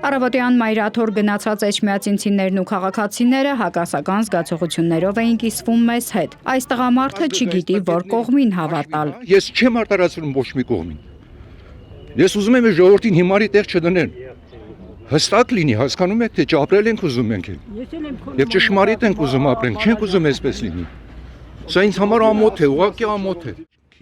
Առավոտյան մայրաթոր գնացած էջմիածինցիներն ու քաղաքացիները հակասական զգացողություններով էին կիսվում մեզ հետ։ Այս տղամարդը չգիտի, որ կողմին հավատալ։ Ես չեմ արտարացնում ոչ մի կողմին։ Ես ուզում եմ ժողովրդին հիմարի տեղ չդնեն։ Հստակ լինի, հասկանում եք, թե ճապրել ենք ուզում ենք։ Եվ ճշմարիտ ենք ուզում ապրենք, չենք ուզում այսպես լինի։ Սա ինձ համար ամոթ է, ուղղակի ամոթ է։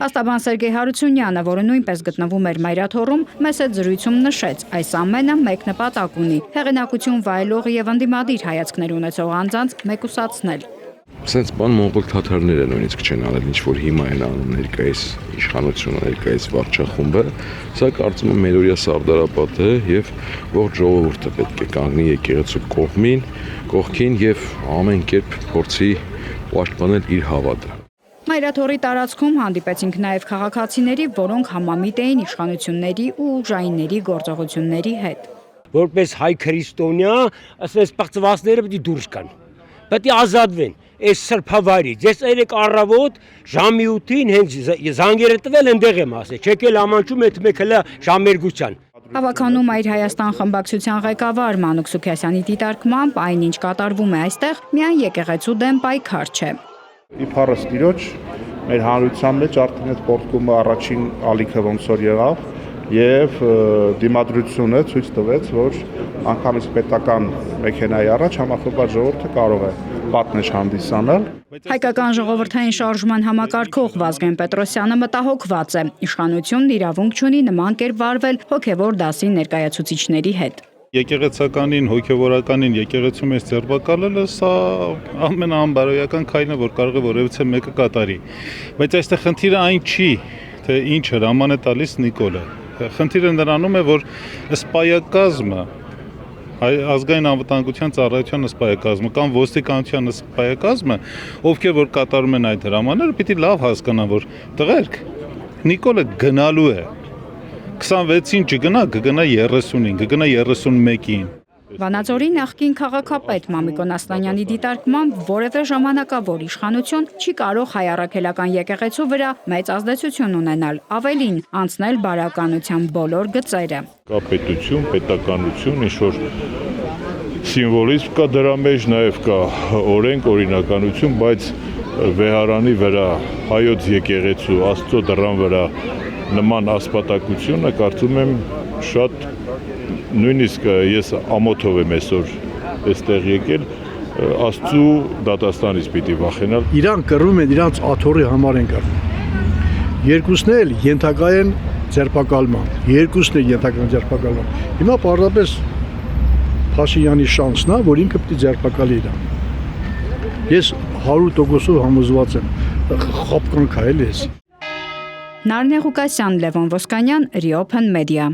Փաստաբան Սերգեյ Հարությունյանը, որը նույնպես գտնվում էր մայրաթոռում, մեծ այդ զրույցում նշեց, այս ամենը մեկ նպատակ ունի՝ հեղինակություն վայելող եւ ընդդիմադիր հայացքներ ունեցող անձանց մեկուսացնել։ Սենց բան մոնղոլ թաթարները նույնիսկ չեն արել, ինչ որ հիմա են անում ներկայիս իշխանությունը, ներկայիս վարչախումբը, սա կարծում եմ մերօրյա սարդարապատ է եւ ողջ ժողովուրդը պետք է կանգնի եկեղեցու կողքին եւ ամեն կերպ փորձի պաշտպանել իր հավատը։ Մայրաթոռի տարածքում հանդիպեցինք նաև քաղաքացիների, որոնք համամիտ էին իշխանությունների ու ուժայինների գործողությունների հետ։ Որպես հայ քրիստոնյա, ասես պղծվածները պետք է դուրս գան։ Պետք է ազատվեն այս սրբավայրից։ Ես երեք առավոտ ժամի 8-ին հենց զանգերը տվել այնտեղ եմ ասել, չեկել ամանչում այդ մեկ հլա ժամ 2-յան։ Հավաքանում Այր Հայաստան խմբակցության ղեկավար Մանուկ Սուքիասյանի դիտարկմամբ այնինչ կատարվում է այստեղ, միայն եկեղեցու դեմ պայքար չէ։ Իբարս տիրոջ մեր հանրության մեջ արդեն այդ պորտկումը առաջին ալիքը ոնց որ եղավ եւ դիմադրությունը ցույց տվեց, որ անգամից պետական մեքենայի առաջ համախոհված ժողովուրդը կարող է պատնեշ հանդիսանալ։ Հայկական ժողովրդային շարժման համակարգող Վազգեն Պետրոսյանը մտահոգված է։ Իշխանությունն իրավունք չունի նման կերպ վարվել հոգևոր դասի ներկայացուցիչների հետ։ Եկեղեցականին, հոգևորականին եկեղեցու մեջ ձերբակալելը սա ամենաանբարոյական քայլն է, որ կարող է որևիցե մեկը կատարի։ Բայց այստեղ խնդիրը այն չի, թե ինչ հրաման է տալիս Նիկոլը։ Խնդիրը նրանում է, որ սպայակազմը, ազգային անվտանգության ծառայության սպայակազմը կամ ոստիկանության սպայակազմը, ովքեր որ կատարում են այդ հրամանները, պիտի լավ հասկանան, որ տղերք, Նիկոլը գնալու է 26-ին չգնա, կգնա 30-ին, կգնա 31-ին։ Վանաձորի նախկին քաղաքապետ Մամիկոն Ասլանյանի դիտարկմամբ որևէ ժամանակավոր իշխանություն չի կարող հայ առաքելական եկեղեցու վրա մեծ ազդեցություն ունենալ, ավելին անցնել բարոյականության բոլոր գծերը։ Կա պետություն, պետականություն, ինչ-որ սիմվոլիզմ կա դրա մեջ, նաև կա օրենք, օրինականություն, բայց վեհարանի վրա, հայոց եկեղեցու, Աստծո դռան վրա նման ասպատակությունը կարծում եմ շատ նույնիսկ ես ամոթով եմ այսօր այստեղ եկել Աստծու դատաստանից պիտի վախենալ։ Իրան կռվում են, իրանց աթոռի համար են կռվում։ Երկուսն էլ ենթակա են ձերբակալման, երկուսն էլ ենթակա են ձերբակալման։ Հիմա պարզապես Փաշինյանի շանսն է, որ ինքը պիտի ձերբակալի իրան։ Ես 100% համոզված եմ, խապկանք է էլի։ Նարնե Ղուկասյան, Լևոն Ոսկանյան, Reopen Media։